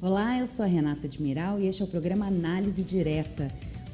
Olá, eu sou a Renata Admiral e este é o programa Análise Direta.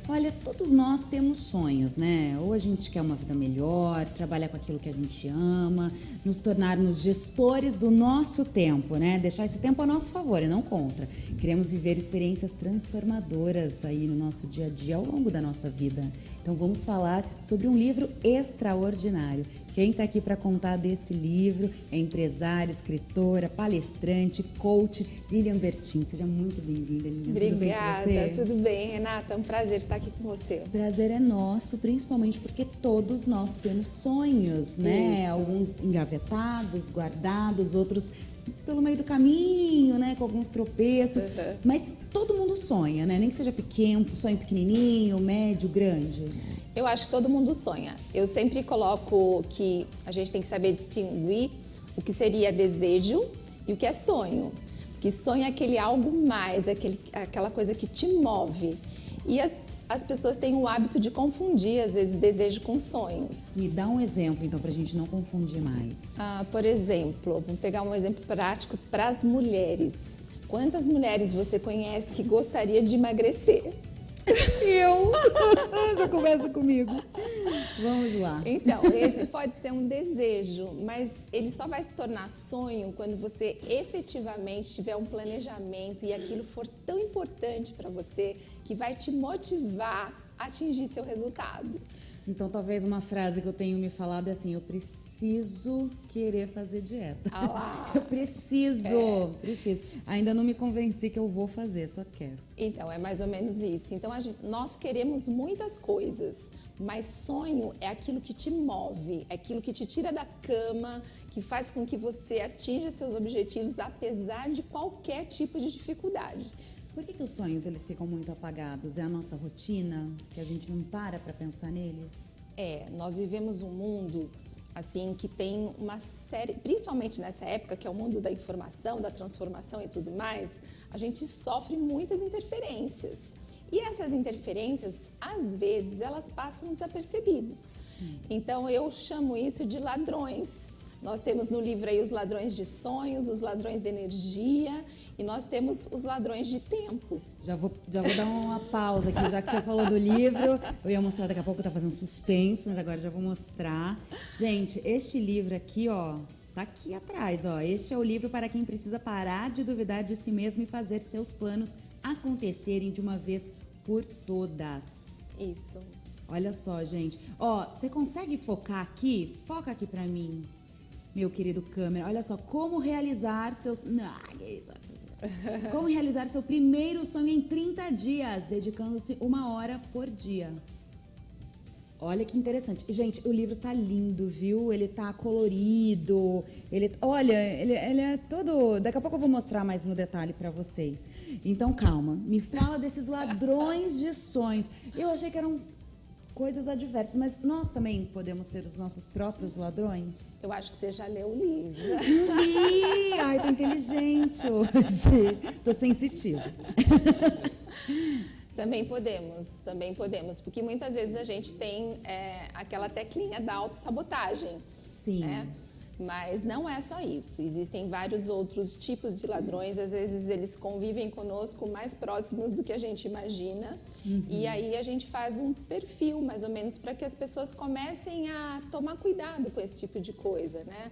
Olha, todos nós temos sonhos, né? Ou a gente quer uma vida melhor, trabalhar com aquilo que a gente ama, nos tornarmos gestores do nosso tempo, né? Deixar esse tempo a nosso favor e não contra. Queremos viver experiências transformadoras aí no nosso dia a dia, ao longo da nossa vida. Então vamos falar sobre um livro extraordinário. Quem está aqui para contar desse livro é empresária, escritora, palestrante, coach, Lilian Bertin. Seja muito bem-vinda, Lilian. Obrigada, tudo bem, Renata? É um prazer estar aqui com você. O prazer é nosso, principalmente porque todos nós temos sonhos, né? Isso. Alguns engavetados, guardados, outros pelo meio do caminho, né? Com alguns tropeços. Mas todo mundo sonha, né? Nem que seja pequeno, sonho pequenininho, médio, grande. Eu acho que todo mundo sonha. Eu sempre coloco que a gente tem que saber distinguir o que seria desejo e o que é sonho. Porque sonho é aquele algo mais, aquela coisa que te move. E as pessoas têm o hábito de confundir, às vezes, desejo com sonhos. Me dá um exemplo, então, pra gente não confundir mais. Por exemplo, vamos pegar um exemplo prático para as mulheres. Quantas mulheres você conhece que gostaria de emagrecer? Eu! Já começa comigo. Vamos lá. Então, esse pode ser um desejo, mas ele só vai se tornar sonho quando você efetivamente tiver um planejamento e aquilo for tão importante para você que vai te motivar a atingir seu resultado. Então, talvez uma frase que eu tenho me falado é assim: eu preciso querer fazer dieta. Eu preciso. Ainda não me convenci que eu vou fazer, só quero. Então, é mais ou menos isso. Então, nós queremos muitas coisas, mas sonho é aquilo que te move, é aquilo que te tira da cama, que faz com que você atinja seus objetivos, apesar de qualquer tipo de dificuldade. Por que os sonhos eles ficam muito apagados? É a nossa rotina, que a gente não para pensar neles? Nós vivemos um mundo assim que tem uma série, principalmente nessa época que é o mundo da informação, da transformação e tudo mais, a gente sofre muitas interferências. E essas interferências, às vezes, elas passam desapercebidos. Então, eu chamo isso de ladrões. Nós temos no livro aí os ladrões de sonhos, os ladrões de energia e nós temos os ladrões de tempo. Já vou dar uma pausa aqui, já que você falou do livro. Eu ia mostrar daqui a pouco, tá fazendo suspense, mas agora já vou mostrar. Gente, este livro aqui, ó, tá aqui atrás, ó. Este é o livro para quem precisa parar de duvidar de si mesmo e fazer seus planos acontecerem de uma vez por todas. Isso. Olha só, gente. Ó, você consegue focar aqui? Foca aqui pra mim. Meu querido câmera, olha só, como realizar seus... Como realizar seu primeiro sonho em 30 dias, dedicando-se 1 hora por dia. Olha que interessante. Gente, o livro tá lindo, viu? Ele tá colorido, ele é todo... Daqui a pouco eu vou mostrar mais no detalhe pra vocês. Então, calma, me fala desses ladrões de sonhos. Eu achei que eram coisas adversas, mas nós também podemos ser os nossos próprios ladrões? Eu acho que você já leu o livro. Li! Ai, tô inteligente hoje. Tô sensitiva. Também podemos, porque muitas vezes a gente tem aquela teclinha da autossabotagem. Sim. Né? Mas não é só isso, existem vários outros tipos de ladrões, às vezes eles convivem conosco mais próximos do que a gente imagina, e aí a gente faz um perfil mais ou menos para que as pessoas comecem a tomar cuidado com esse tipo de coisa, né?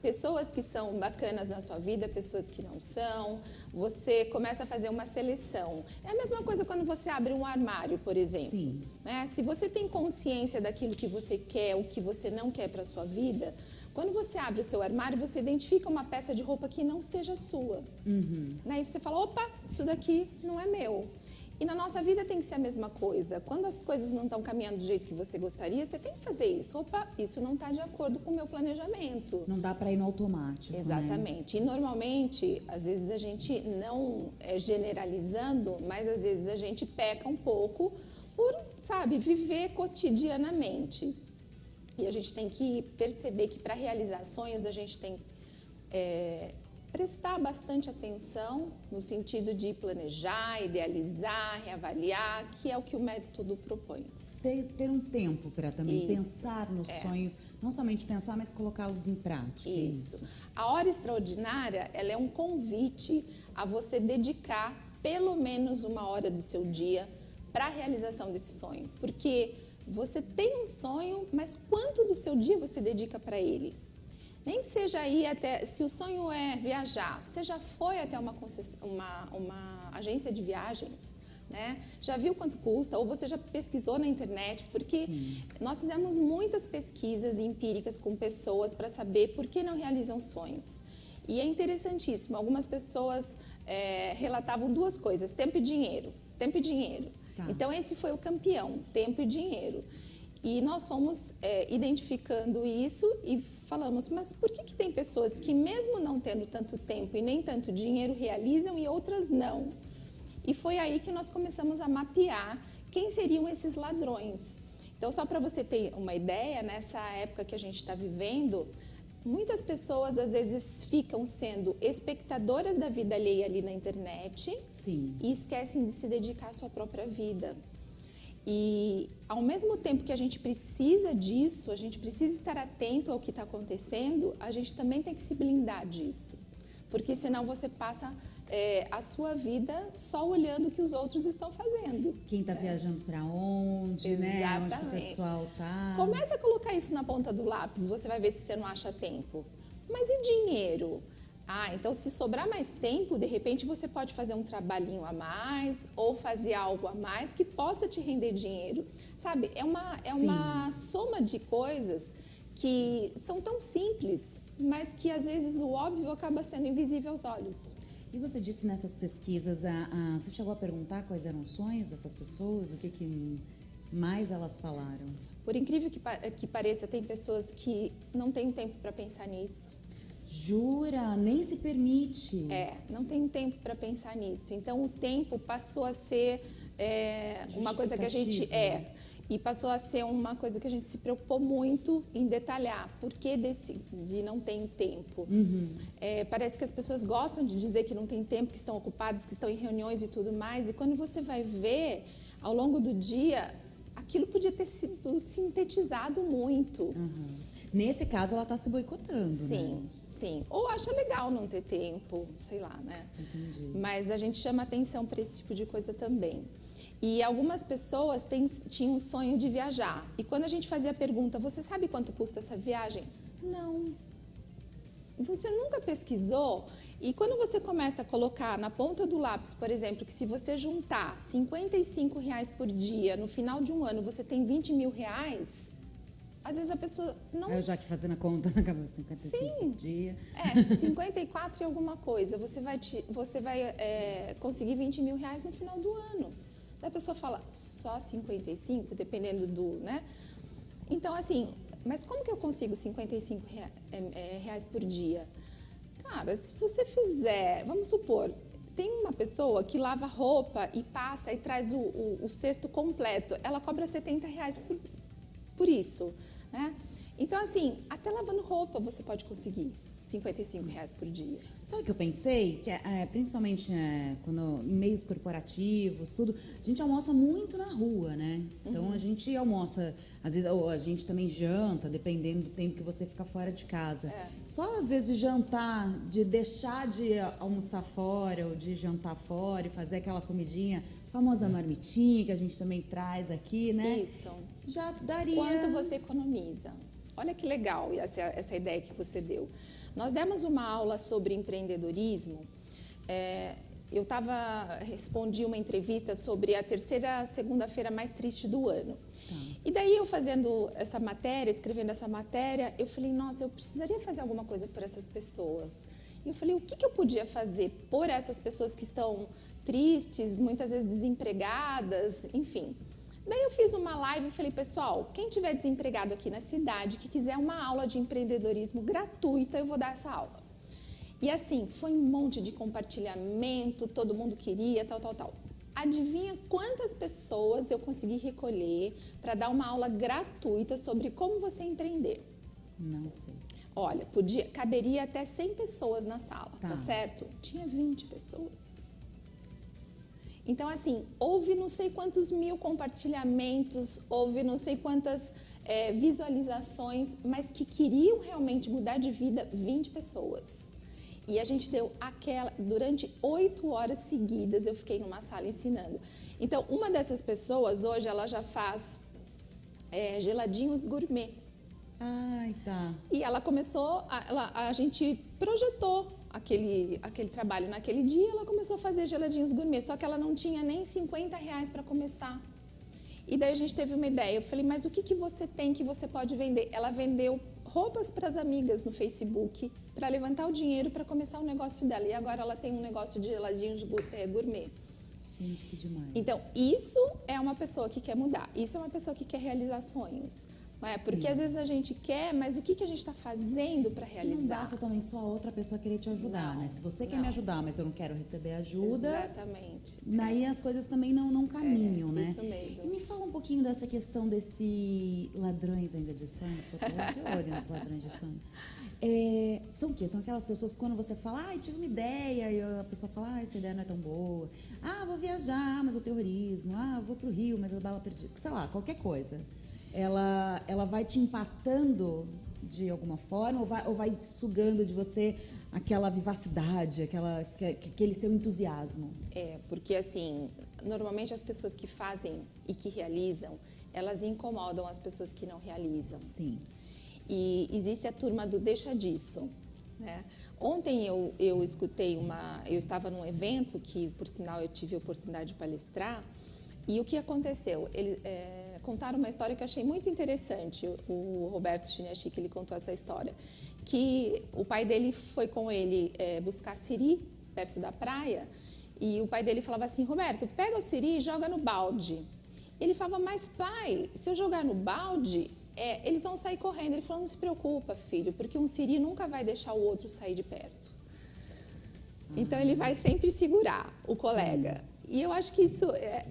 Pessoas que são bacanas na sua vida, pessoas que não são, você começa a fazer uma seleção. É a mesma coisa quando você abre um armário, por exemplo. Sim. Né? Se você tem consciência daquilo que você quer, o que você não quer para a sua vida, quando você abre o seu armário, você identifica uma peça de roupa que não seja sua. Daí você fala, opa, isso daqui não é meu. E na nossa vida tem que ser a mesma coisa. Quando as coisas não estão caminhando do jeito que você gostaria, você tem que fazer isso. Opa, isso não está de acordo com o meu planejamento. Não dá para ir no automático. Exatamente. Né? E normalmente, às vezes a gente não é generalizando, mas às vezes a gente peca um pouco por, sabe, viver cotidianamente. E a gente tem que perceber que para realizar sonhos a gente tem prestar bastante atenção no sentido de planejar, idealizar, reavaliar, que é o que o método propõe. Ter um tempo para também Isso. pensar nos sonhos, não somente pensar, mas colocá-los em prática. Isso. A hora extraordinária, ela é um convite a você dedicar pelo menos uma hora do seu dia para a realização desse sonho. Porque você tem um sonho, mas quanto do seu dia você dedica para ele? Nem que seja aí até, se o sonho é viajar, você já foi até uma agência de viagens, né? Já viu quanto custa? Ou você já pesquisou na internet? Porque nós fizemos muitas pesquisas empíricas com pessoas para saber por que não realizam sonhos. E é interessantíssimo, algumas pessoas relatavam duas coisas, tempo e dinheiro. Tempo e dinheiro. Tá. Então esse foi o campeão, tempo e dinheiro. E nós fomos identificando isso e falamos, mas por que tem pessoas que mesmo não tendo tanto tempo e nem tanto dinheiro realizam e outras não? E foi aí que nós começamos a mapear quem seriam esses ladrões. Então, só para você ter uma ideia, nessa época que a gente está vivendo, muitas pessoas às vezes ficam sendo espectadoras da vida alheia ali na internet. Sim. E esquecem de se dedicar à sua própria vida. E ao mesmo tempo que a gente precisa disso, a gente precisa estar atento ao que está acontecendo, a gente também tem que se blindar disso. Porque senão você passa a sua vida só olhando o que os outros estão fazendo. Quem está viajando para onde, Exatamente. né? Onde que o pessoal tá. Começa a colocar isso na ponta do lápis, você vai ver se você não acha tempo. Mas e dinheiro? Então se sobrar mais tempo, de repente você pode fazer um trabalhinho a mais ou fazer algo a mais que possa te render dinheiro. Sabe, é uma soma de coisas que são tão simples, mas que às vezes o óbvio acaba sendo invisível aos olhos. E você disse nessas pesquisas, você chegou a perguntar quais eram os sonhos dessas pessoas? O que mais elas falaram? Por incrível que pareça, tem pessoas que não têm tempo para pensar nisso. Jura? Nem se permite. Não tem tempo para pensar nisso. Então, o tempo passou a ser uma coisa que a gente... E passou a ser uma coisa que a gente se preocupou muito em detalhar. Por que de não ter tempo? Parece que as pessoas gostam de dizer que não tem tempo, que estão ocupadas, que estão em reuniões e tudo mais. E quando você vai ver, ao longo do dia, aquilo podia ter sido sintetizado muito. Nesse caso, ela está se boicotando, né? Sim. Ou acha legal não ter tempo, sei lá, né? Entendi. Mas a gente chama atenção para esse tipo de coisa também. E algumas pessoas tinham o sonho de viajar. E quando a gente fazia a pergunta, você sabe quanto custa essa viagem? Não. Você nunca pesquisou? E quando você começa a colocar na ponta do lápis, por exemplo, que se você juntar R$55 por dia, no final de um ano você tem R$20 mil, às vezes a pessoa não... Eu já que fazendo a conta, acabou 55 por dia. 54 e alguma coisa. Você vai conseguir R$20 mil no final do ano. Daí a pessoa fala, só 55, dependendo do, né? Então, assim, mas como que eu consigo R$55 reais por dia? Cara, se você fizer, vamos supor, tem uma pessoa que lava roupa e passa e traz o cesto completo, ela cobra R$70 por isso, né? Então, assim, até lavando roupa você pode conseguir R$55 por dia. Sabe o que eu pensei? Que principalmente quando em meios corporativos, tudo, a gente almoça muito na rua, né? Então a gente almoça, às vezes, ou a gente também janta, dependendo do tempo que você fica fora de casa. Só às vezes de jantar, de deixar de almoçar fora ou de jantar fora e fazer aquela comidinha, famosa marmitinha que a gente também traz aqui, né? Isso. Já daria... Quanto você economiza? Olha que legal essa ideia que você deu. Nós demos uma aula sobre empreendedorismo. Eu respondi uma entrevista sobre a terceira segunda-feira mais triste do ano. E daí eu fazendo essa matéria, escrevendo essa matéria, eu falei, nossa, eu precisaria fazer alguma coisa por essas pessoas. E eu falei, o que eu podia fazer por essas pessoas que estão tristes, muitas vezes desempregadas, enfim. Daí eu fiz uma live e falei, pessoal, quem tiver desempregado aqui na cidade, que quiser uma aula de empreendedorismo gratuita, eu vou dar essa aula. E assim, foi um monte de compartilhamento, todo mundo queria, tal. Adivinha quantas pessoas eu consegui recolher para dar uma aula gratuita sobre como você empreender? Não sei. Olha, caberia até 100 pessoas na sala, tá certo? Tinha 20 pessoas. Então, assim, houve não sei quantos mil compartilhamentos, houve não sei quantas visualizações, mas que queriam realmente mudar de vida 20 pessoas. E a gente deu durante 8 horas seguidas, eu fiquei numa sala ensinando. Então, uma dessas pessoas, hoje, ela já faz geladinhos gourmet. Ai, tá. E ela começou, a gente projetou aquele trabalho naquele dia, ela começou a fazer geladinhos gourmet, só que ela não tinha nem R$50 para começar. E daí a gente teve uma ideia, eu falei, mas o que você tem que você pode vender? Ela vendeu roupas para as amigas no Facebook, para levantar o dinheiro para começar o negócio dela. E agora ela tem um negócio de geladinhos gourmet. Gente, que demais. Então, isso é uma pessoa que quer mudar, isso é uma pessoa que quer realizar sonhos. Não é? Porque às vezes a gente quer, mas o que a gente está fazendo para realizar? Não basta também só a outra pessoa querer te ajudar, né? Se você quer me ajudar, mas eu não quero receber ajuda... Exatamente. Daí as coisas também não caminham, né? Isso mesmo. E me fala um pouquinho dessa questão desse ladrões ainda de sonhos, que eu tô de olho nos ladrões de sonho. São o quê? São aquelas pessoas que quando você fala, tive uma ideia, e a pessoa fala, essa ideia não é tão boa. Vou viajar, mas o terrorismo. Vou pro Rio, mas a bala perdida. Sei lá, qualquer coisa. Ela vai te empatando de alguma forma ou vai sugando de você aquela vivacidade, aquele seu entusiasmo? Porque assim, normalmente as pessoas que fazem e que realizam, elas incomodam as pessoas que não realizam. Sim. E existe a turma do deixa disso. Né? Ontem eu escutei eu estava num evento que, por sinal, eu tive a oportunidade de palestrar, e o que aconteceu? Contaram uma história que eu achei muito interessante. O Roberto Chiniachique, ele contou essa história, que o pai dele foi com ele buscar siri perto da praia, e o pai dele falava assim, Roberto, pega o siri e joga no balde. Ele falava, mas pai, se eu jogar no balde, eles vão sair correndo. Ele falou, não se preocupa, filho, porque um siri nunca vai deixar o outro sair de perto. Então ele vai sempre segurar o colega. Sim. E eu acho que isso,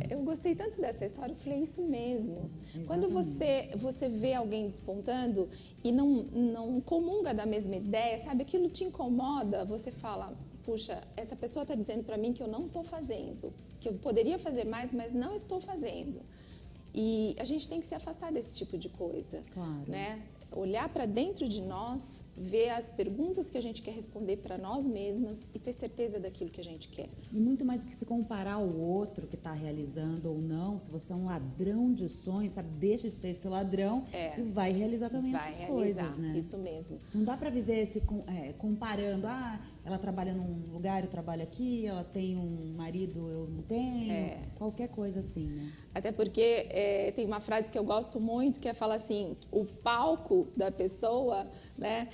eu gostei tanto dessa história, eu falei, isso mesmo. Exatamente. Quando você vê alguém despontando e não comunga da mesma ideia, sabe, aquilo te incomoda, você fala, puxa, essa pessoa está dizendo para mim que eu não estou fazendo, que eu poderia fazer mais, mas não estou fazendo. E a gente tem que se afastar desse tipo de coisa. Claro. Né? Olhar para dentro de nós, ver as perguntas que a gente quer responder para nós mesmas e ter certeza daquilo que a gente quer. E muito mais do que se comparar ao outro que está realizando ou não, se você é um ladrão de sonhos, sabe, deixa de ser esse ladrão e vai realizar também as suas coisas, né? Isso mesmo. Não dá para viver comparando, ela trabalha num lugar, eu trabalho aqui, ela tem um marido, eu não tenho, qualquer coisa assim, né? Até porque tem uma frase que eu gosto muito, que fala assim, o palco da pessoa, né,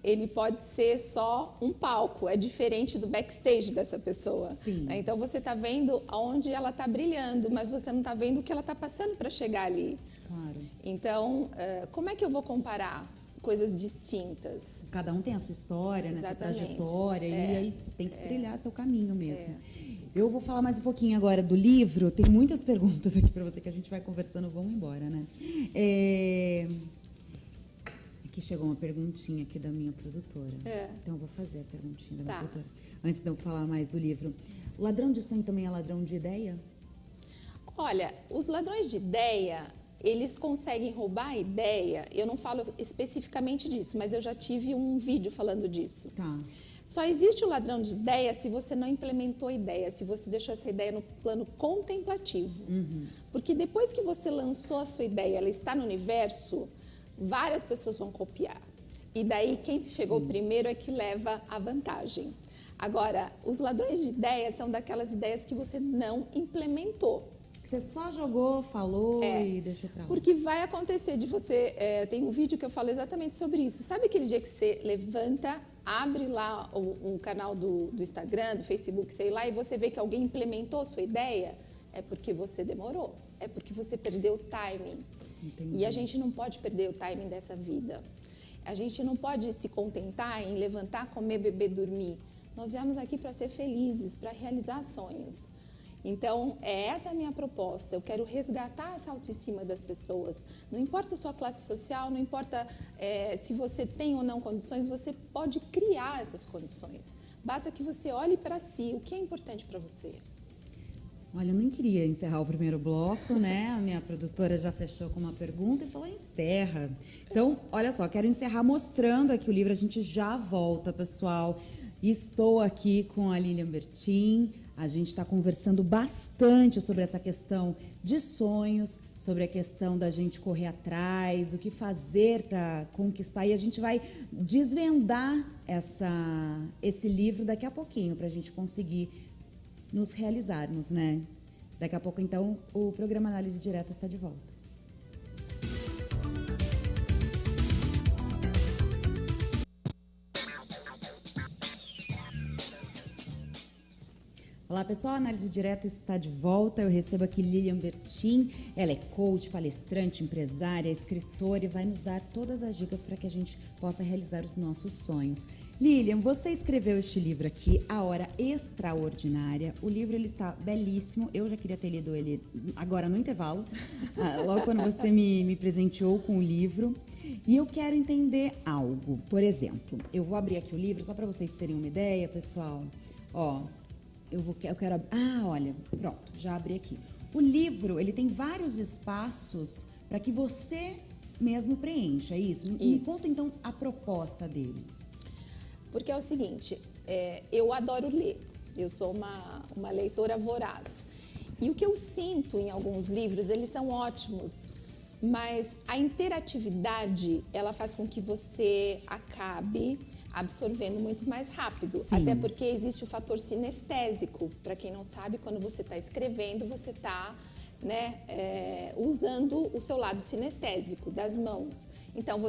ele pode ser só um palco, é diferente do backstage dessa pessoa. Sim. Né? Então você está vendo onde ela está brilhando, mas você não está vendo o que ela está passando para chegar ali. Claro. Então, como é que eu vou comparar coisas distintas? Cada um tem a sua história, né, sua trajetória, e aí tem que trilhar seu caminho mesmo. Eu vou falar mais um pouquinho agora do livro. Tem muitas perguntas aqui para você que a gente vai conversando. Vamos embora, né? Aqui chegou uma perguntinha aqui da minha produtora. Então, eu vou fazer a perguntinha da minha produtora. Antes de eu falar mais do livro. O ladrão de sonho também é ladrão de ideia? Olha, os ladrões de ideia, eles conseguem roubar a ideia. Eu não falo especificamente disso, mas eu já tive um vídeo falando disso. Tá. Só existe o ladrão de ideia se você não implementou a ideia, se você deixou essa ideia no plano contemplativo. Porque depois que você lançou a sua ideia, ela está no universo, várias pessoas vão copiar. E daí quem chegou primeiro é que leva a vantagem. Agora, os ladrões de ideias são daquelas ideias que você não implementou. Você só jogou, falou e deixou pra lá. Porque vai acontecer de você... tem um vídeo que eu falo exatamente sobre isso. Sabe aquele dia que você levanta, abre lá um canal do Instagram, do Facebook, sei lá, e você vê que alguém implementou sua ideia? É porque você demorou. É porque você perdeu o timing. Entendi. E a gente não pode perder o timing dessa vida. A gente não pode se contentar em levantar, comer, beber, dormir. Nós viemos aqui para ser felizes, para realizar sonhos. Então, essa é a minha proposta. Eu quero resgatar essa autoestima das pessoas. Não importa a sua classe social, não importa se você tem ou não condições, você pode criar essas condições. Basta que você olhe para si, o que é importante para você. Olha, eu nem queria encerrar o primeiro bloco, né? A minha produtora já fechou com uma pergunta e falou, encerra. Então, olha só, quero encerrar mostrando aqui o livro, a gente já volta, pessoal. Estou aqui com a Lilian Bertin, a gente está conversando bastante sobre essa questão de sonhos, sobre a questão da gente correr atrás, o que fazer para conquistar, e a gente vai desvendar esse livro daqui a pouquinho, para a gente conseguir nos realizarmos, né? Daqui a pouco, então, o programa Análise Direta está de volta. Olá, pessoal, a Análise Direta está de volta. Eu recebo aqui Lilian Bertin. Ela é coach, palestrante, empresária, escritora e vai nos dar todas as dicas para que a gente possa realizar os nossos sonhos. Lilian, você escreveu este livro aqui, A Hora Extraordinária. O livro ele está belíssimo. Eu já queria ter lido ele agora no intervalo, logo quando você me presenteou com o livro. E eu quero entender algo. Por exemplo, eu vou abrir aqui o livro só para vocês terem uma ideia, pessoal. Ó, eu quero... olha, pronto, já abri aqui. O livro, ele tem vários espaços para que você mesmo preencha, é isso? Me conta, então, a proposta dele. Porque é o seguinte, eu adoro ler, eu sou uma leitora voraz. E o que eu sinto em alguns livros, eles são ótimos, mas a interatividade, ela faz com que você acabe absorvendo muito mais rápido. Sim. Até porque existe o fator sinestésico. Para quem não sabe, quando você está escrevendo, você está usando o seu lado sinestésico das mãos. Então,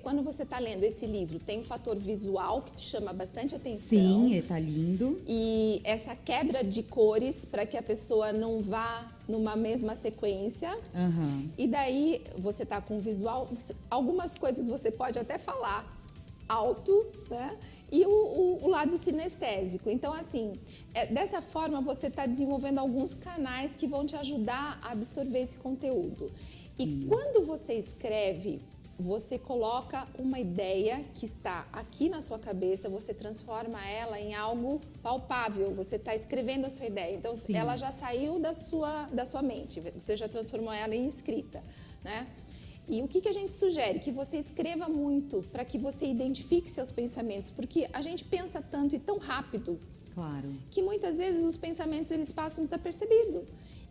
quando você está lendo esse livro, tem um fator visual que te chama bastante atenção. Sim, está lindo. E essa quebra de cores para que a pessoa não vá numa mesma sequência. Uhum. E daí, você está com o visual, algumas coisas você pode até falar alto, né? E o lado sinestésico. Então, assim, dessa forma você está desenvolvendo alguns canais que vão te ajudar a absorver esse conteúdo. Sim. E quando você escreve, você coloca uma ideia que está aqui na sua cabeça, você transforma ela em algo palpável, você está escrevendo a sua ideia. Então, sim, ela já saiu da sua mente, você já transformou ela em escrita, né? E o que a gente sugere? Que você escreva muito para que você identifique seus pensamentos, porque a gente pensa tanto e tão rápido, claro, que muitas vezes os pensamentos eles passam desapercebidos.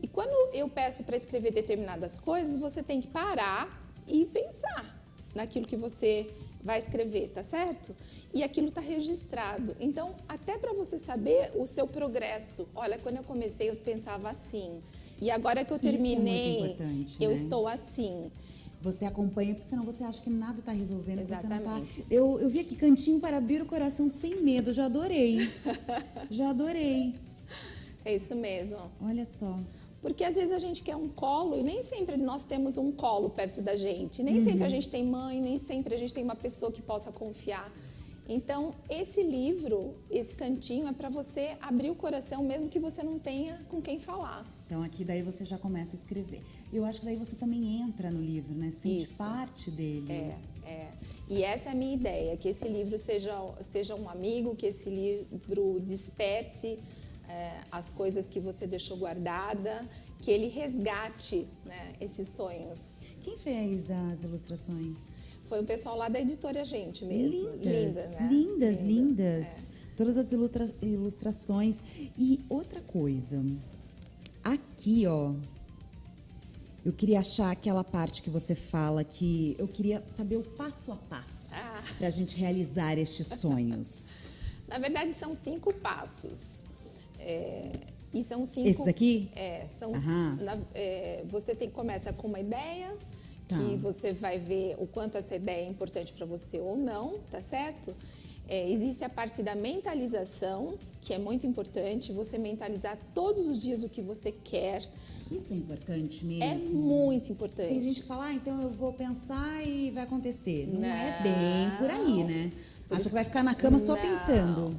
E quando eu peço para escrever determinadas coisas, você tem que parar e pensar naquilo que você vai escrever, tá certo? E aquilo está registrado. Então, até para você saber o seu progresso. Olha, quando eu comecei eu pensava assim, e agora que eu terminei, isso é muito importante, eu né? Estou assim. Você acompanha, porque senão você acha que nada está resolvendo. Exatamente. Você não tá... eu vi aqui Cantinho para Abrir o Coração Sem Medo, já adorei. Já adorei. É isso mesmo. Olha só. Porque às vezes a gente quer um colo e nem sempre nós temos um colo perto da gente. Nem sempre a gente tem mãe, nem sempre a gente tem uma pessoa que possa confiar. Então, esse livro, esse cantinho é para você abrir o coração, mesmo que você não tenha com quem falar. Então, aqui daí você já começa a escrever. Eu acho que daí você também entra no livro, né? Sente parte dele. E essa é a minha ideia, que esse livro seja um amigo, que esse livro desperte as coisas que você deixou guardada, que ele resgate, né, esses sonhos. Quem fez as ilustrações? Foi o pessoal lá da editora Gente mesmo. Lindas. Todas as ilustrações. E outra coisa, aqui, ó, eu queria achar aquela parte que você fala que eu queria saber o passo a passo para a gente realizar estes sonhos. Na verdade, são 5 passos. E são 5... Esses aqui? Você começa com uma ideia, que você vai ver o quanto essa ideia é importante para você ou não, tá certo? Existe a parte da mentalização, que é muito importante, você mentalizar todos os dias o que você quer. Isso é importante mesmo. É muito importante. Tem gente que fala, então eu vou pensar e vai acontecer. Não é bem por aí, né? Acha que vai ficar na cama só pensando.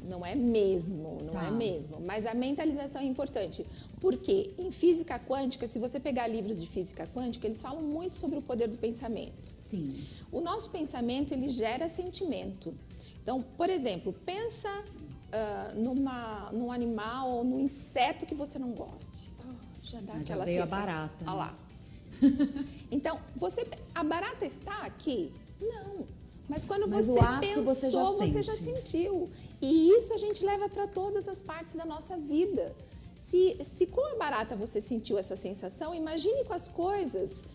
Não é mesmo, não é mesmo. Mas a mentalização é importante. Porque em física quântica, se você pegar livros de física quântica, eles falam muito sobre o poder do pensamento. Sim. O nosso pensamento, ele gera sentimento. Então, por exemplo, pensa num animal ou num inseto que você não goste. Já dá aquela veio sensação. a barata. Olha lá. Então, a barata está aqui? Não. Mas quando você pensou, você já sentiu. E isso a gente leva para todas as partes da nossa vida. Se com a barata você sentiu essa sensação, imagine com as coisas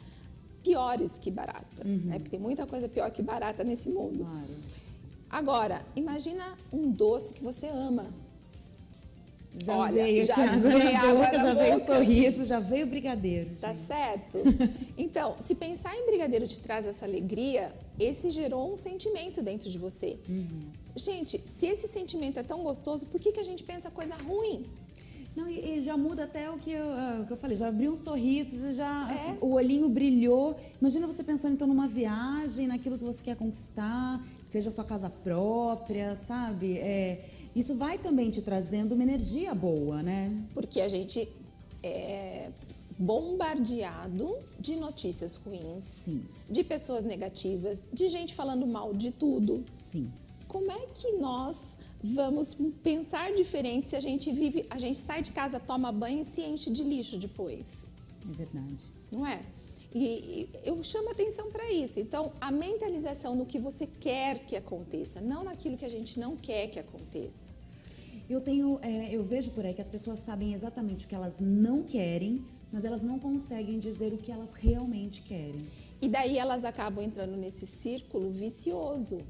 piores que barata. Né? Porque tem muita coisa pior que barata nesse mundo. Claro. Agora, imagina um doce que você ama. Já veio o sorriso, já veio o brigadeiro. Tá certo? Então, se pensar em brigadeiro te traz essa alegria, esse gerou um sentimento dentro de você. Gente, se esse sentimento é tão gostoso, por que a gente pensa coisa ruim? Não, e já muda até o que eu falei, já abriu um sorriso, o olhinho brilhou. Imagina você pensando então numa viagem, naquilo que você quer conquistar, seja sua casa própria, sabe? Isso vai também te trazendo uma energia boa, né? Porque a gente é bombardeado de notícias ruins, Sim. de pessoas negativas, de gente falando mal de tudo. Sim. Como é que nós vamos pensar diferente se a gente sai de casa, toma banho e se enche de lixo depois? É verdade. Não é? E eu chamo atenção para isso. Então, a mentalização no que você quer que aconteça, não naquilo que a gente não quer que aconteça. Eu vejo por aí que as pessoas sabem exatamente o que elas não querem, mas elas não conseguem dizer o que elas realmente querem. E daí elas acabam entrando nesse círculo vicioso.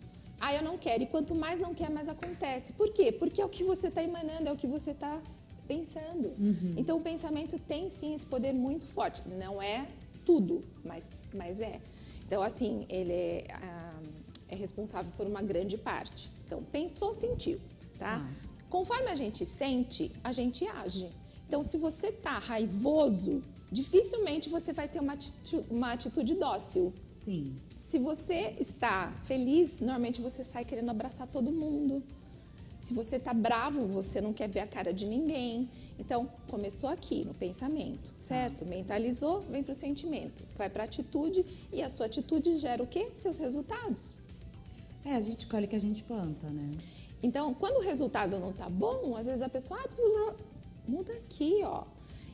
Eu não quero. E quanto mais não quer, mais acontece. Por quê? Porque é o que você está emanando, é o que você está pensando. Então, o pensamento tem, sim, esse poder muito forte. Não é tudo, mas é. Então, assim, ele é responsável por uma grande parte. Então, pensou, sentiu, tá? Conforme a gente sente, a gente age. Então, se você está raivoso, dificilmente você vai ter uma atitude dócil. Sim. Se você está feliz, normalmente você sai querendo abraçar todo mundo. Se você está bravo, você não quer ver a cara de ninguém. Então, começou aqui, no pensamento, certo? Mentalizou, vem para o sentimento. Vai para a atitude e a sua atitude gera o quê? Seus resultados. A gente colhe o que a gente planta, né? Então, quando o resultado não está bom, às vezes a pessoa, muda aqui, ó.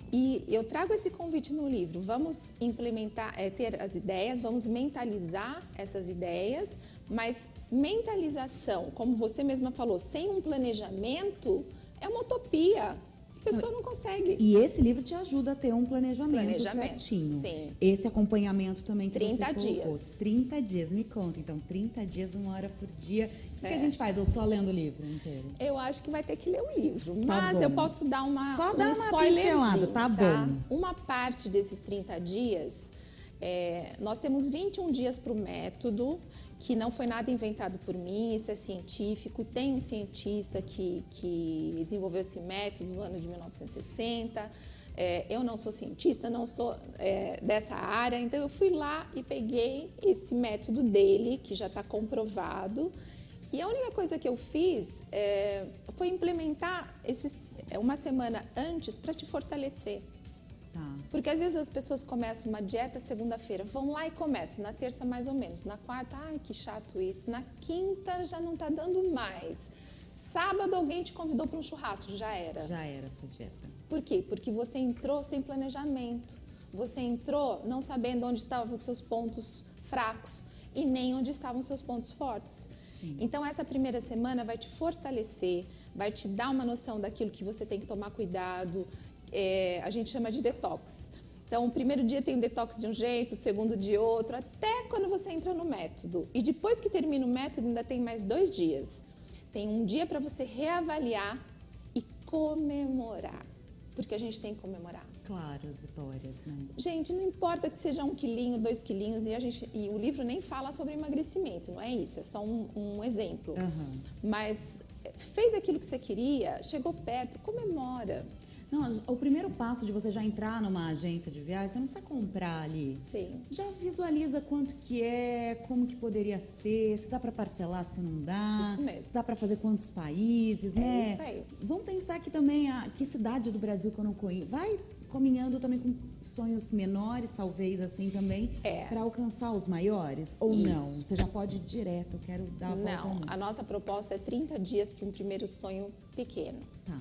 E eu trago esse convite no livro. Vamos implementar, ter as ideias, vamos mentalizar essas ideias, mas mentalização, como você mesma falou, sem um planejamento, é uma utopia. A pessoa não consegue. E esse livro te ajuda a ter um planejamento certinho. Sim. Esse acompanhamento também que 30 você colocou. dias. 30 dias, me conta. Então, 30 dias, 1 hora por dia. O que a gente faz? Ou só lendo o livro inteiro? Eu acho que vai ter que ler o livro. Tá Mas bom. eu posso dar um spoilerzinho, tá bom. Uma parte desses 30 dias, nós temos 21 dias para o método, que não foi nada inventado por mim, isso é científico. Tem um cientista que desenvolveu esse método no ano de 1960. Eu não sou cientista, não sou dessa área, então eu fui lá e peguei esse método dele, que já está comprovado. E a única coisa que eu fiz foi implementar uma semana antes para te fortalecer. Porque às vezes as pessoas começam uma dieta segunda-feira, vão lá e começam, na terça mais ou menos, na quarta, que chato isso, na quinta já não está dando mais. Sábado alguém te convidou para um churrasco, já era. Já era a sua dieta. Por quê? Porque você entrou sem planejamento, você entrou não sabendo onde estavam os seus pontos fracos e nem onde estavam os seus pontos fortes. Sim. Então, essa primeira semana vai te fortalecer, vai te dar uma noção daquilo que você tem que tomar cuidado. A gente chama de detox. Então, o primeiro dia tem um detox de um jeito, o segundo de outro, até quando você entra no método. E depois que termina o método, ainda tem mais 2 dias. Tem um dia para você reavaliar e comemorar. Porque a gente tem que comemorar. Claro, as vitórias, né? Gente, não importa que seja 1 quilinho, 2 quilinhos, e o livro nem fala sobre emagrecimento, não é isso, é só um exemplo. Mas fez aquilo que você queria, chegou perto, comemora. Não, o primeiro passo de você já entrar numa agência de viagem, você não precisa comprar ali. Sim. Já visualiza quanto que é, como que poderia ser, se dá para parcelar, se não dá. Isso mesmo. Se dá para fazer quantos países, né? Isso aí. Vamos pensar que também, que cidade do Brasil que eu não conheço. Vai caminhando também com sonhos menores, talvez, assim, também, para alcançar os maiores? Ou Isso. não? Você já pode ir direto, eu quero dar a volta ao Não, mundo. a nossa proposta é 30 dias para um primeiro sonho pequeno. Tá.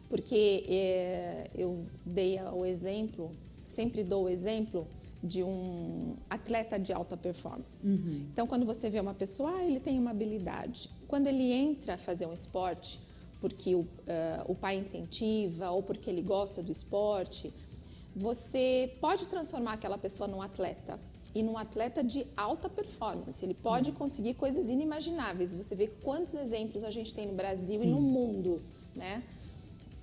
Porque eu dei o exemplo, sempre dou o exemplo de um atleta de alta performance. Então, quando você vê uma pessoa, ele tem uma habilidade. Quando ele entra a fazer um esporte, porque o pai incentiva ou porque ele gosta do esporte, você pode transformar aquela pessoa num atleta. E num atleta de alta performance. Ele pode conseguir coisas inimagináveis. Você vê quantos exemplos a gente tem no Brasil e no mundo, né?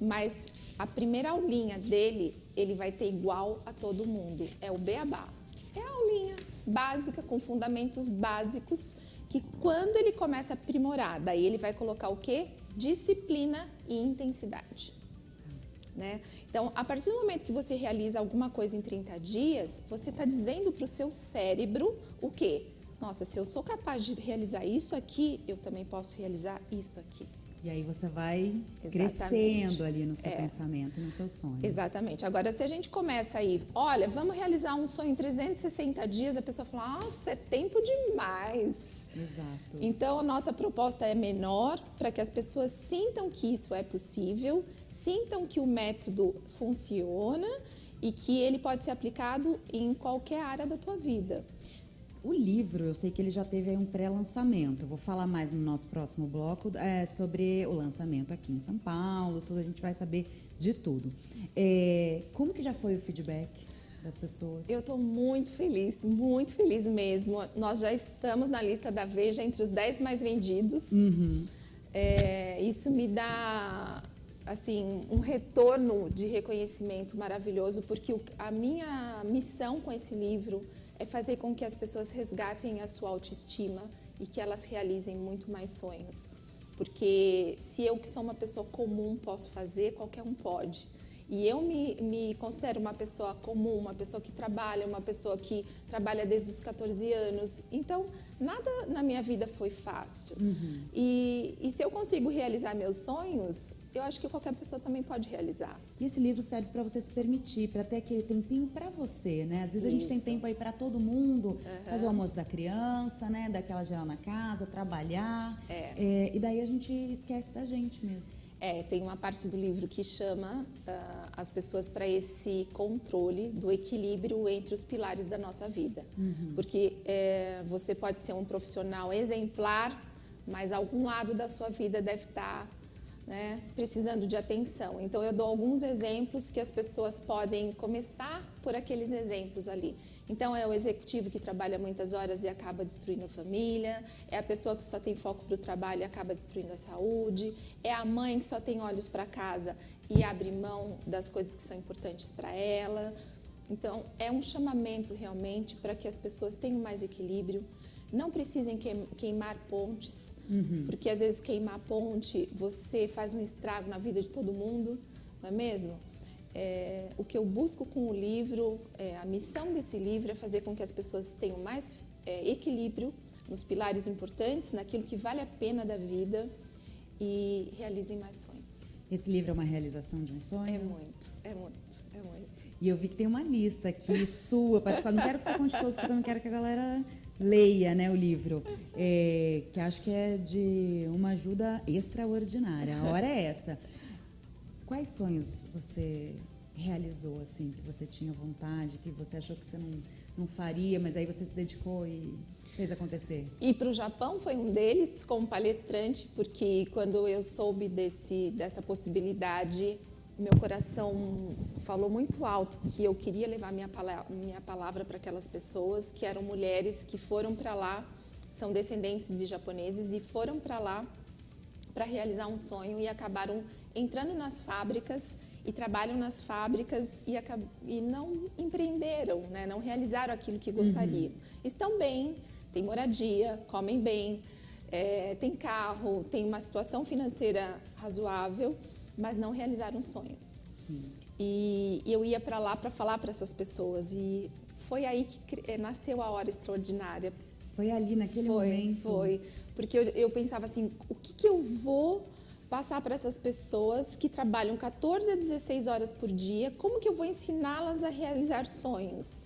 Mas a primeira aulinha dele, ele vai ter igual a todo mundo. É o beabá. É a aulinha básica, com fundamentos básicos, que quando ele começa a aprimorar, daí ele vai colocar o quê? Disciplina e intensidade. Né? Então, a partir do momento que você realiza alguma coisa em 30 dias, você está dizendo para o seu cérebro o quê? Nossa, se eu sou capaz de realizar isso aqui, eu também posso realizar isso aqui. E aí você vai crescendo ali no seu pensamento, nos seus sonhos. Exatamente. Agora, se a gente começa aí, olha, vamos realizar um sonho em 360 dias, a pessoa fala, nossa, é tempo demais. Exato. Então, a nossa proposta é menor para que as pessoas sintam que isso é possível, sintam que o método funciona e que ele pode ser aplicado em qualquer área da tua vida. O livro, eu sei que ele já teve aí um pré-lançamento. Eu vou falar mais no nosso próximo bloco sobre o lançamento aqui em São Paulo, tudo, a gente vai saber de tudo. Como que já foi o feedback das pessoas? Eu estou muito feliz mesmo. Nós já estamos na lista da Veja entre os 10 mais vendidos. Isso me dá assim, um retorno de reconhecimento maravilhoso, porque a minha missão com esse livro é fazer com que as pessoas resgatem a sua autoestima e que elas realizem muito mais sonhos. Porque se eu, que sou uma pessoa comum, posso fazer, qualquer um pode. E eu me considero uma pessoa comum, uma pessoa que trabalha desde os 14 anos. Então, nada na minha vida foi fácil. E se eu consigo realizar meus sonhos, eu acho que qualquer pessoa também pode realizar. E esse livro serve para você se permitir, para ter aquele tempinho para você, né? Às vezes a gente tem tempo aí para todo mundo, fazer o almoço da criança, né? Dar aquela geral na casa, trabalhar. E daí a gente esquece da gente mesmo. Tem uma parte do livro que chama as pessoas para esse controle do equilíbrio entre os pilares da nossa vida. Porque você pode ser um profissional exemplar, mas algum lado da sua vida deve estar precisando de atenção. Então, eu dou alguns exemplos que as pessoas podem começar por aqueles exemplos ali. Então, é o executivo que trabalha muitas horas e acaba destruindo a família, é a pessoa que só tem foco para o trabalho e acaba destruindo a saúde, é a mãe que só tem olhos para casa e abre mão das coisas que são importantes para ela. Então, é um chamamento realmente para que as pessoas tenham mais equilíbrio, não precisem queimar pontes, porque às vezes queimar ponte, você faz um estrago na vida de todo mundo, não é mesmo? O que eu busco com o livro, a missão desse livro é fazer com que as pessoas tenham mais equilíbrio nos pilares importantes, naquilo que vale a pena da vida e realizem mais sonhos. Esse livro é uma realização de um sonho? É muito. E eu vi que tem uma lista aqui sua, particular. Não quero que você conte todos, porque eu também quero que a galera leia, né, o livro, que acho que é de uma ajuda extraordinária. A hora é essa. Quais sonhos você realizou, assim, que você tinha vontade, que você achou que você não faria, mas aí você se dedicou e fez acontecer? Ir para o Japão foi um deles, como palestrante, porque quando eu soube dessa possibilidade, meu coração falou muito alto que eu queria levar minha palavra para aquelas pessoas que eram mulheres que foram para lá, são descendentes de japoneses e foram para lá para realizar um sonho e acabaram entrando nas fábricas e trabalham nas fábricas e não empreenderam, né? Não realizaram aquilo que gostariam. Estão bem, têm moradia, comem bem, têm carro, têm uma situação financeira razoável, mas não realizaram sonhos. Sim. E eu ia para lá para falar para essas pessoas. E foi aí que nasceu a Hora Extraordinária. Foi ali, naquele momento? Foi. Porque eu pensava assim, o que eu vou passar para essas pessoas que trabalham 14 a 16 horas por dia? Como que eu vou ensiná-las a realizar sonhos?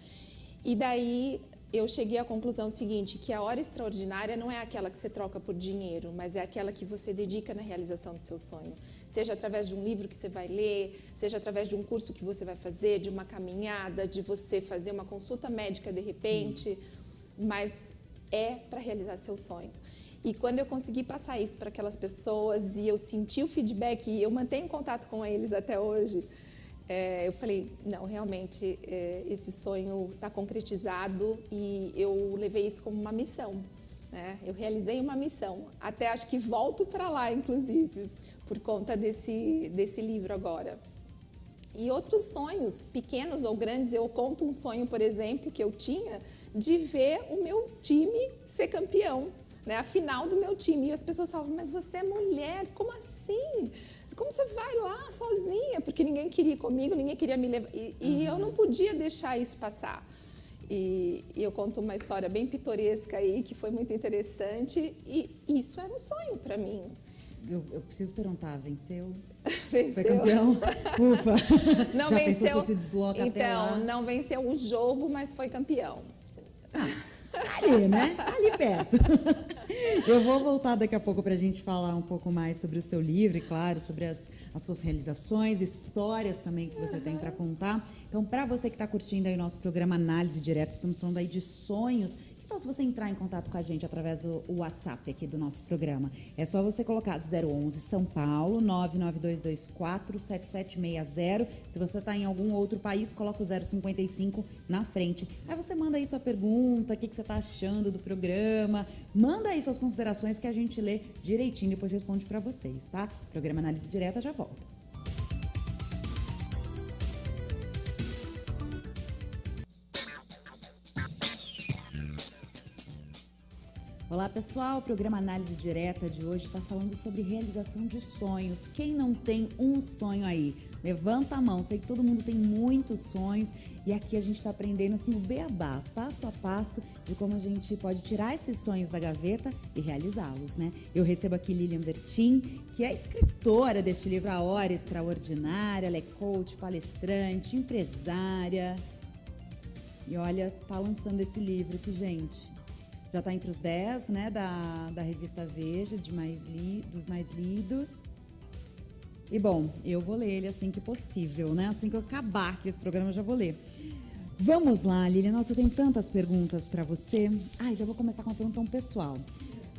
E daí eu cheguei à conclusão seguinte, que a hora extraordinária não é aquela que você troca por dinheiro, mas é aquela que você dedica na realização do seu sonho. Seja através de um livro que você vai ler, seja através de um curso que você vai fazer, de uma caminhada, de você fazer uma consulta médica de repente, mas é para realizar seu sonho. E quando eu consegui passar isso para aquelas pessoas e eu senti o feedback, e eu mantenho contato com eles até hoje, eu falei, não, realmente, esse sonho está concretizado e eu levei isso como uma missão. Né? Eu realizei uma missão, até acho que volto para lá, inclusive, por conta desse livro agora. E outros sonhos, pequenos ou grandes, eu conto um sonho, por exemplo, que eu tinha de ver o meu time ser campeão. Né, a final do meu time. E as pessoas falavam, mas você é mulher, como assim? Como você vai lá sozinha? Porque ninguém queria ir comigo, ninguém queria me levar. E eu não podia deixar isso passar. E eu conto uma história bem pitoresca aí, que foi muito interessante. E isso era um sonho para mim. Eu preciso perguntar, venceu? Venceu. Foi campeão? Ufa! Não Já venceu. Pensou, você se desloca até lá? Então, não venceu o jogo, mas foi campeão. Ali, né? Ali perto. Eu vou voltar daqui a pouco para a gente falar um pouco mais sobre o seu livro e, claro, sobre as suas realizações, histórias também que você tem para contar. Então, para você que está curtindo aí o nosso programa Análise Direta, estamos falando aí de sonhos. Então, se você entrar em contato com a gente através do WhatsApp aqui do nosso programa, é só você colocar 011 São Paulo 992247760. Se você está em algum outro país, coloca o 055 na frente. Aí você manda aí sua pergunta, o que você está achando do programa. Manda aí suas considerações que a gente lê direitinho e depois responde para vocês, tá? O programa Análise Direta já volta. Olá pessoal, o programa Análise Direta de hoje está falando sobre realização de sonhos. Quem não tem um sonho aí? Levanta a mão, sei que todo mundo tem muitos sonhos e aqui a gente está aprendendo assim o beabá, passo a passo, de como a gente pode tirar esses sonhos da gaveta e realizá-los, né? Eu recebo aqui Lilian Bertin, que é escritora deste livro A Hora Extraordinária, ela é coach, palestrante, empresária e olha, tá lançando esse livro que, gente... Já está entre os 10, né, da revista Veja, dos mais lidos. E, bom, eu vou ler ele assim que possível, né? Assim que eu acabar aqui esse programa, eu já vou ler. Vamos lá, Lilian. Nossa, eu tenho tantas perguntas para você. Já vou começar com uma pergunta pessoal.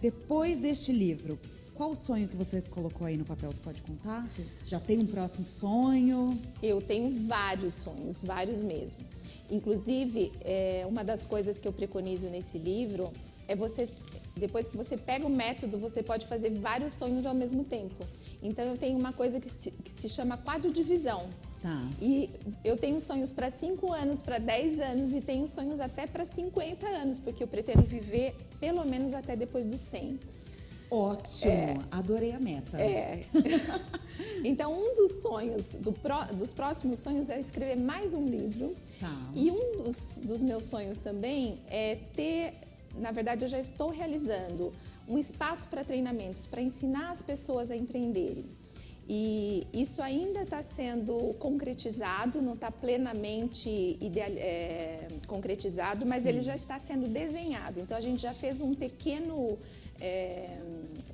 Depois deste livro, qual o sonho que você colocou aí no papel? Você pode contar? Você já tem um próximo sonho? Eu tenho vários sonhos, vários mesmo. Inclusive, uma das coisas que eu preconizo nesse livro é você, depois que você pega o método, você pode fazer vários sonhos ao mesmo tempo. Então, eu tenho uma coisa que se chama quadro de visão. Tá. E eu tenho sonhos para 5 anos, para 10 anos e tenho sonhos até para 50 anos, porque eu pretendo viver pelo menos até depois dos 100. Ótimo, adorei a meta. Então, um dos sonhos, dos próximos sonhos é escrever mais um livro. Tá. E um dos meus sonhos também é ter, na verdade eu já estou realizando, um espaço para treinamentos, para ensinar as pessoas a empreenderem. E isso ainda está sendo concretizado, não está plenamente concretizado, mas Sim. Ele já está sendo desenhado. Então, a gente já fez um pequeno,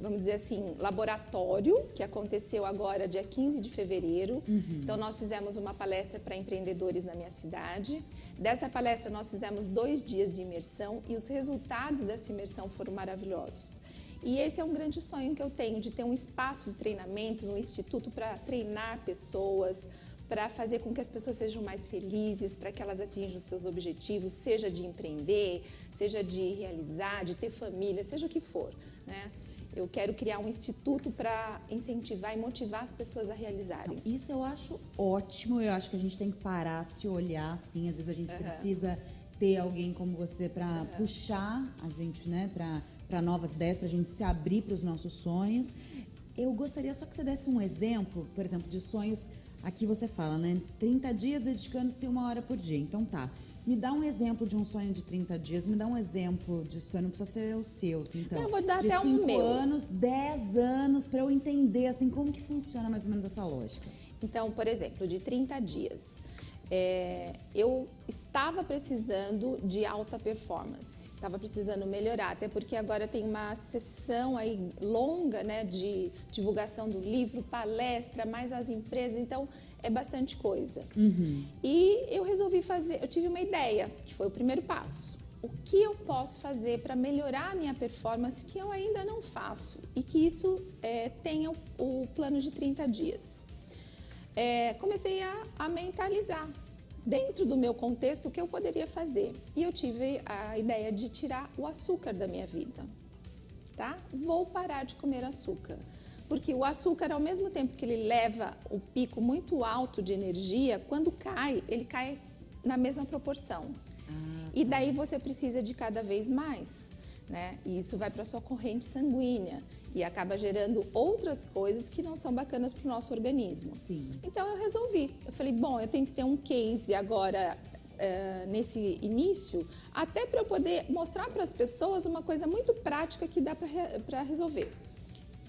vamos dizer assim, laboratório, que aconteceu agora dia 15 de fevereiro. Então, nós fizemos uma palestra para empreendedores na minha cidade. Dessa palestra, nós fizemos 2 dias de imersão e os resultados dessa imersão foram maravilhosos. E esse é um grande sonho que eu tenho, de ter um espaço de treinamentos, um instituto para treinar pessoas, para fazer com que as pessoas sejam mais felizes, para que elas atinjam os seus objetivos, seja de empreender, seja de realizar, de ter família, seja o que for, né? Eu quero criar um instituto para incentivar e motivar as pessoas a realizarem. Então, isso eu acho ótimo, eu acho que a gente tem que parar, se olhar, assim, às vezes a gente precisa ter alguém como você para puxar a gente, né, para novas ideias, para a gente se abrir para os nossos sonhos. Eu gostaria só que você desse um exemplo, por exemplo, de sonhos. Aqui você fala, né, 30 dias dedicando-se 1 hora por dia. Então tá, me dá um exemplo de um sonho de 30 dias, me dá um exemplo de sonho, não precisa ser os seus, então. Eu vou dar de até um 5 meu. anos, 10 anos, para eu entender, assim, como que funciona mais ou menos essa lógica. Então, por exemplo, de 30 dias, eu estava precisando de alta performance, estava precisando melhorar, até porque agora tem uma sessão aí longa, né, de divulgação do livro, palestra, mais as empresas, então é bastante coisa. E eu resolvi fazer, eu tive uma ideia, que foi o primeiro passo. O que eu posso fazer para melhorar a minha performance que eu ainda não faço e que isso tenha o plano de 30 dias. Comecei a mentalizar dentro do meu contexto o que eu poderia fazer. E eu tive a ideia de tirar o açúcar da minha vida, tá? Vou parar de comer açúcar. Porque o açúcar, ao mesmo tempo que ele leva o pico muito alto de energia, quando cai, ele cai na mesma proporção. E daí você precisa de cada vez mais, né? E isso vai para a sua corrente sanguínea e acaba gerando outras coisas que não são bacanas para o nosso organismo. Sim. Então eu resolvi, eu falei, bom, eu tenho que ter um case agora nesse início, até para eu poder mostrar para as pessoas uma coisa muito prática que dá para resolver.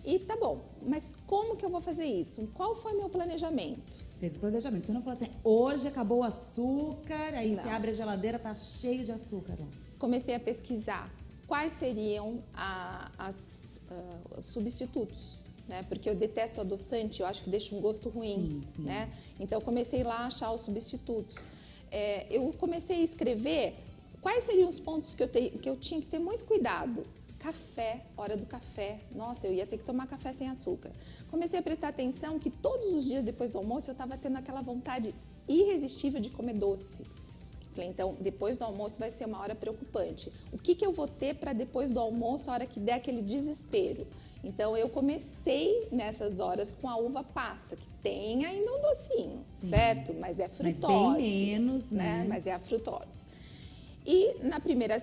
E tá bom, mas como que eu vou fazer isso? Qual foi meu planejamento? Você fez o planejamento, você não falou assim, hoje acabou o açúcar, aí Não. você abre a geladeira, tá cheio de açúcar. Comecei a pesquisar quais seriam os substitutos, né? Porque eu detesto adoçante, eu acho que deixa um gosto ruim, Sim. né? Então comecei lá a achar os substitutos. Eu comecei a escrever quais seriam os pontos que eu tinha que ter muito cuidado. Café, hora do café. Nossa, eu ia ter que tomar café sem açúcar. Comecei a prestar atenção que todos os dias depois do almoço eu estava tendo aquela vontade irresistível de comer doce. Falei, então, depois do almoço vai ser uma hora preocupante. O que eu vou ter para depois do almoço, a hora que der aquele desespero? Então, eu comecei nessas horas com a uva passa, que tem ainda um docinho, certo? Mas é frutose. Mas bem menos, né? Mas é a frutose. E na primeira,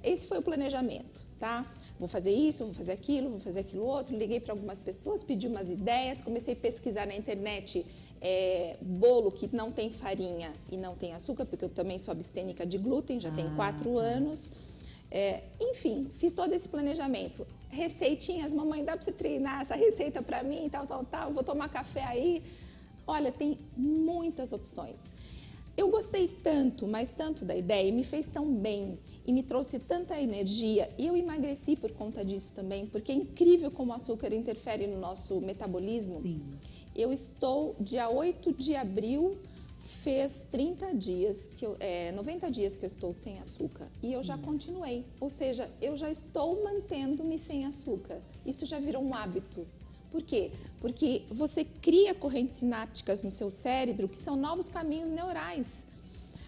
esse foi o planejamento, tá? Vou fazer isso, vou fazer aquilo outro. Liguei para algumas pessoas, pedi umas ideias, comecei a pesquisar na internet bolo que não tem farinha e não tem açúcar, porque eu também sou abstêmica de glúten, já tenho 4 anos. Enfim, fiz todo esse planejamento. Receitinhas, mamãe, dá para você treinar essa receita para mim, tal, vou tomar café aí. Olha, tem muitas opções. Eu gostei tanto, mas tanto da ideia, e me fez tão bem, e me trouxe tanta energia, e eu emagreci por conta disso também, porque é incrível como o açúcar interfere no nosso metabolismo. Sim. Eu estou, dia 8 de abril, fez 30 dias, 90 dias que eu estou sem açúcar, e eu já continuei, ou seja, eu já estou mantendo-me sem açúcar, isso já virou um hábito. Por quê? Porque você cria correntes sinápticas no seu cérebro que são novos caminhos neurais.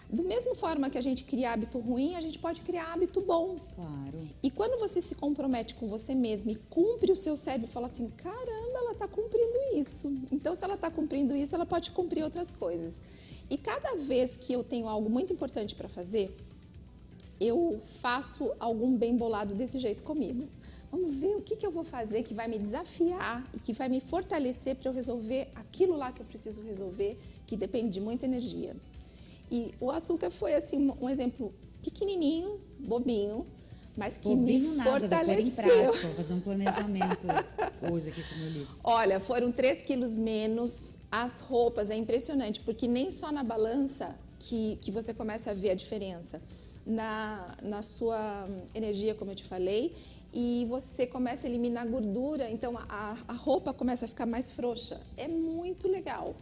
Da mesma forma que a gente cria hábito ruim, a gente pode criar hábito bom. Claro. E quando você se compromete com você mesmo e cumpre o seu cérebro, fala assim, caramba, ela está cumprindo isso. Então, se ela está cumprindo isso, ela pode cumprir outras coisas. E cada vez que eu tenho algo muito importante para fazer, eu faço algum bem bolado desse jeito comigo. Vamos ver o que eu vou fazer que vai me desafiar e que vai me fortalecer para eu resolver aquilo lá que eu preciso resolver, que depende de muita energia. E o açúcar foi assim um exemplo pequenininho, bobinho, mas que Bobinho me nada, fortaleceu. vou pôr em prática, vou fazer um planejamento hoje aqui com o meu livro. Olha, foram 3 quilos menos as roupas, é impressionante, porque nem só na balança que você começa a ver a diferença. Na sua energia, como eu te falei, e você começa a eliminar gordura, então a roupa começa a ficar mais frouxa. É muito legal.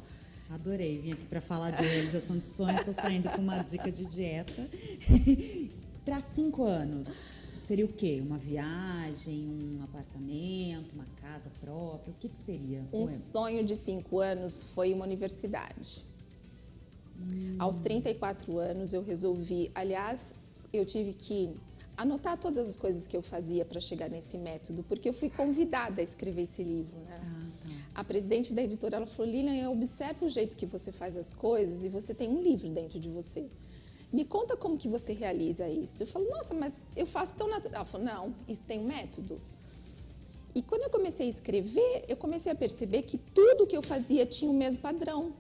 Adorei, vim aqui para falar de realização de sonhos, estou saindo com uma dica de dieta. Para 5 anos, seria o quê? Uma viagem, um apartamento, uma casa própria? O que seria? Um sonho de 5 anos foi uma universidade. Aos 34 anos eu resolvi, aliás, eu tive que anotar todas as coisas que eu fazia para chegar nesse método, porque eu fui convidada a escrever esse livro, né? A presidente da editora, ela falou, Lilian, eu observo o jeito que você faz as coisas e você tem um livro dentro de você. me conta como que você realiza isso. Eu falo, nossa, mas eu faço tão natural. Ela falou, não, isso tem um método. E quando eu comecei a escrever, eu comecei a perceber que tudo que eu fazia tinha o mesmo padrão.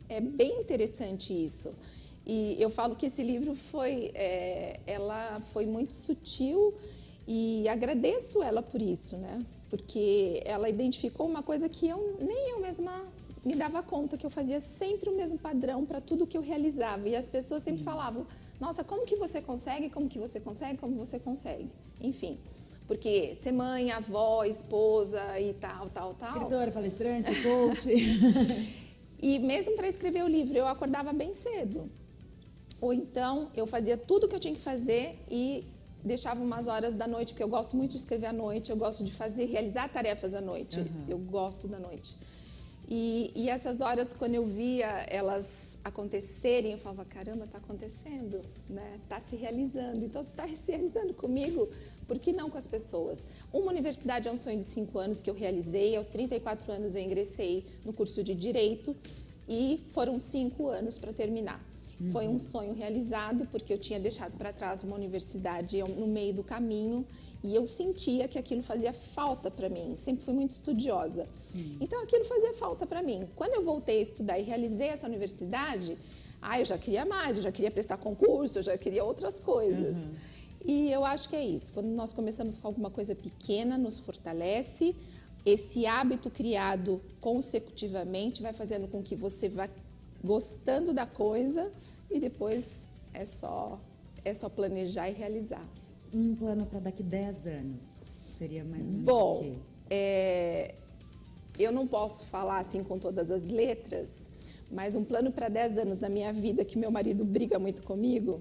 É bem interessante isso. E eu falo que esse livro ela foi muito sutil e agradeço ela por isso, né? Porque ela identificou uma coisa que nem eu mesma me dava conta, que eu fazia sempre o mesmo padrão para tudo que eu realizava. E as pessoas sempre falavam, nossa, como que você consegue, como que você consegue, como você consegue? Enfim, porque ser mãe, avó, esposa e tal. Escritora, palestrante, coach. E mesmo para escrever o livro, eu acordava bem cedo. Ou então, eu fazia tudo que eu tinha que fazer e deixava umas horas da noite, porque eu gosto muito de escrever à noite, eu gosto de realizar tarefas à noite, eu gosto da noite. E essas horas, quando eu via elas acontecerem, eu falava, caramba, está acontecendo, né? Está se realizando. Então, se está se realizando comigo, por que não com as pessoas? Uma universidade é um sonho de 5 anos que eu realizei. Aos 34 anos eu ingressei no curso de Direito e foram 5 anos para terminar. Foi um sonho realizado, porque eu tinha deixado para trás uma universidade no meio do caminho e eu sentia que aquilo fazia falta para mim. Sempre fui muito estudiosa. Então, aquilo fazia falta para mim. Quando eu voltei a estudar e realizei essa universidade, eu já queria mais, eu já queria prestar concurso, eu já queria outras coisas. E eu acho que é isso. Quando nós começamos com alguma coisa pequena, nos fortalece. Esse hábito criado consecutivamente vai fazendo com que você vá gostando da coisa e depois é só planejar e realizar. Um plano para daqui 10 anos seria mais ou menos o quê? Eu não posso falar assim com todas as letras, mas um plano para 10 anos da minha vida, que meu marido briga muito comigo,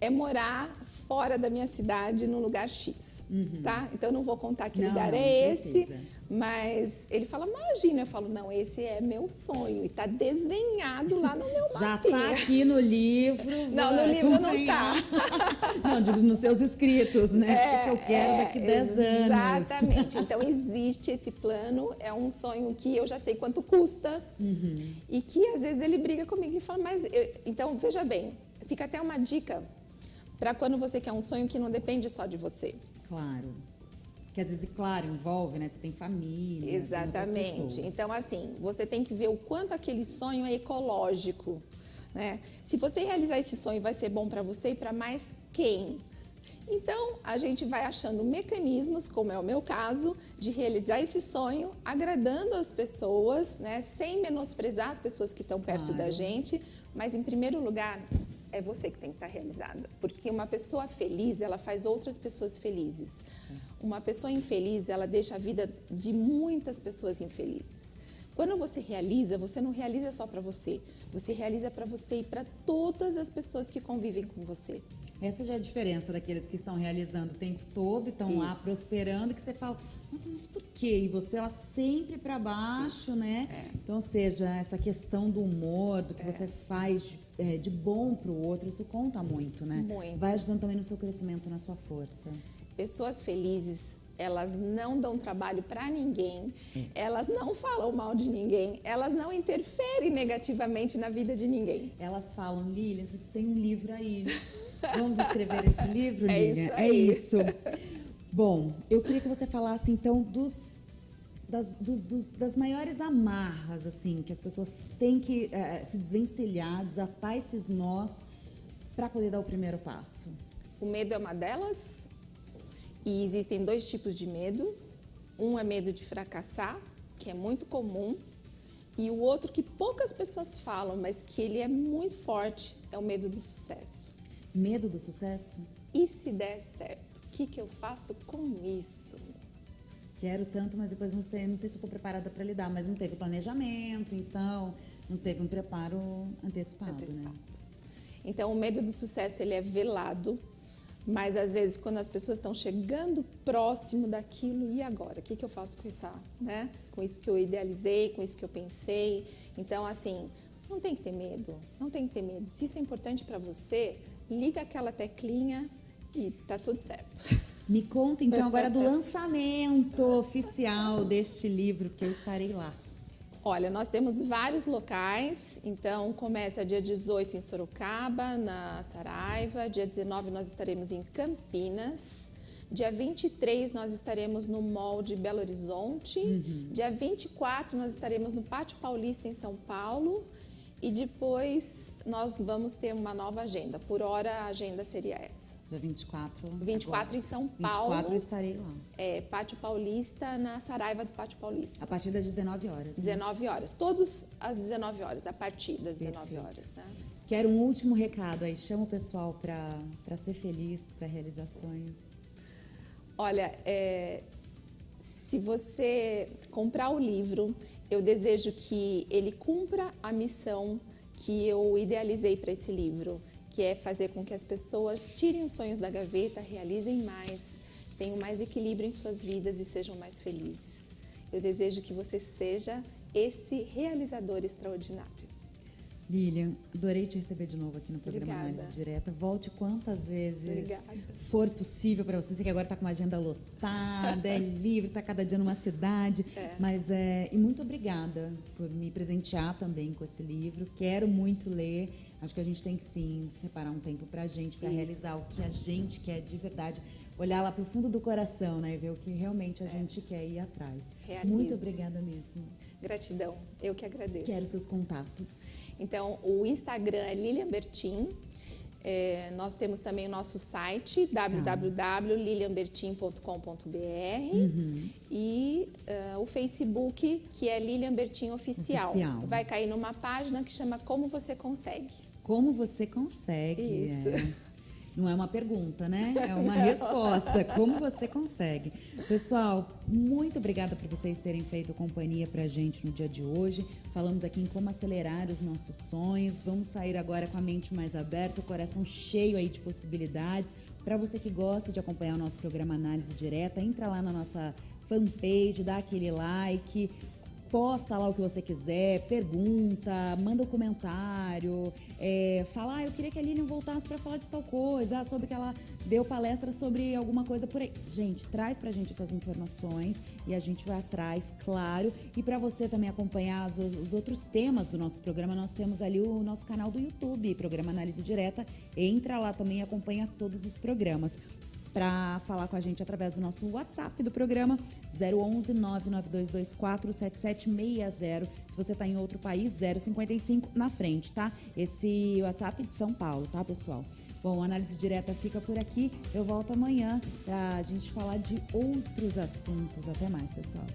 é morar fora da minha cidade, num lugar X, tá? Então, eu não vou contar que lugar é esse, mas ele fala, imagina, eu falo, não, esse é meu sonho, e tá desenhado lá no meu mapinha. Já tá aqui no livro. Não, no livro não tá. Não, digo nos seus escritos, né? Que eu quero daqui 10 anos. Exatamente. Então, existe esse plano, é um sonho que eu já sei quanto custa, e que às vezes ele briga comigo e fala, então, veja bem, fica até uma dica para quando você quer um sonho que não depende só de você. Claro. Que às vezes, claro, envolve, né? Você tem família. Exatamente. Então, assim, você tem que ver o quanto aquele sonho é ecológico, né? Se você realizar esse sonho, vai ser bom para você e para mais quem? Então, a gente vai achando mecanismos, como é o meu caso, de realizar esse sonho, agradando as pessoas, né? Sem menosprezar as pessoas que estão perto da gente, mas, em primeiro lugar, é você que tem que estar realizada. Porque uma pessoa feliz, ela faz outras pessoas felizes. Uma pessoa infeliz, ela deixa a vida de muitas pessoas infelizes. Quando você realiza, você não realiza só para você. Você realiza para você e para todas as pessoas que convivem com você. Essa já é a diferença daqueles que estão realizando o tempo todo e estão lá prosperando, que você fala, nossa, mas por quê? E você lá sempre para baixo, né? Então, ou seja, essa questão do humor, do que você faz de bom para o outro, isso conta muito, né? Muito. Vai ajudando também no seu crescimento, na sua força. Pessoas felizes, elas não dão trabalho para ninguém, elas não falam mal de ninguém, elas não interferem negativamente na vida de ninguém. Elas falam, Lilian, você tem um livro aí, vamos escrever esse livro, Lilian? É isso. Bom, eu queria que você falasse, então, das maiores amarras, assim, que as pessoas têm que se desvencilhar, desatar esses nós para poder dar o primeiro passo. O medo é uma delas. E existem 2 tipos de medo. Um é medo de fracassar, que é muito comum. E o outro que poucas pessoas falam, mas que ele é muito forte, é o medo do sucesso. Medo do sucesso? E se der certo? O que eu faço com isso? Quero tanto, mas depois não sei se eu estou preparada para lidar. Mas não teve planejamento, então não teve um preparo antecipado. Né? Então, o medo do sucesso, ele é velado. Mas, às vezes, quando as pessoas estão chegando próximo daquilo, e agora? O que eu faço com isso, né? Com isso que eu idealizei, com isso que eu pensei? Então, assim, não tem que ter medo, não tem que ter medo. Se isso é importante para você, liga aquela teclinha e tá tudo certo. Me conta, então, agora do lançamento oficial deste livro, porque eu estarei lá. Olha, nós temos vários locais, então começa dia 18 em Sorocaba, na Saraiva, dia 19 nós estaremos em Campinas, dia 23 nós estaremos no Mall de Belo Horizonte, dia 24 nós estaremos no Pátio Paulista em São Paulo e depois nós vamos ter uma nova agenda. Por hora a agenda seria essa. Dia 24. 24 em São Paulo. 24 eu estarei lá. Pátio Paulista, na Saraiva do Pátio Paulista. A partir das 19 horas. 19 horas. Todos às 19 horas, a partir das 19 horas, né? Quero um último recado aí. Chama o pessoal para ser feliz, para realizar sonhos. Olha, se você comprar o livro, eu desejo que ele cumpra a missão que eu idealizei para esse livro, que é fazer com que as pessoas tirem os sonhos da gaveta, realizem mais, tenham mais equilíbrio em suas vidas e sejam mais felizes. Eu desejo que você seja esse realizador extraordinário. Lilian, adorei te receber de novo aqui no programa Análise Direta. Volte quantas vezes for possível para você. Sei que agora está com uma agenda lotada, é livre, está cada dia numa cidade. E muito obrigada por me presentear também com esse livro. Quero muito ler. Acho que a gente tem que sim separar um tempo para a gente, para realizar o que a gente quer de verdade. Olhar lá para o fundo do coração, né? E ver o que realmente a gente quer ir atrás. Muito obrigada mesmo. Gratidão, eu que agradeço. Quero seus contatos. Então, o Instagram é Lilian Bertin. Nós temos também o nosso site, www.lilianbertin.com.br e o Facebook, que é Lilian Bertin Oficial. Vai cair numa página que chama Como Você Consegue. Como você consegue. Isso. Não é uma pergunta, né? É uma resposta. Como você consegue? Pessoal, muito obrigada por vocês terem feito companhia pra gente no dia de hoje. Falamos aqui em como acelerar os nossos sonhos. Vamos sair agora com a mente mais aberta, o coração cheio aí de possibilidades. Para você que gosta de acompanhar o nosso programa Análise Direta, entra lá na nossa fanpage, dá aquele like, posta lá o que você quiser, pergunta, manda um comentário, fala, eu queria que a Lilian voltasse para falar de tal coisa, sobre que ela deu palestra sobre alguma coisa por aí. Gente, traz pra gente essas informações e a gente vai atrás, claro. E para você também acompanhar os outros temas do nosso programa, nós temos ali o nosso canal do YouTube, Programa Análise Direta. Entra lá também e acompanha todos os programas. Para falar com a gente através do nosso WhatsApp do programa 011 99224 7760. Se você está em outro país, 055 na frente, tá? Esse WhatsApp de São Paulo, tá, pessoal? Bom, a Análise Direta fica por aqui. Eu volto amanhã para a gente falar de outros assuntos. Até mais, pessoal.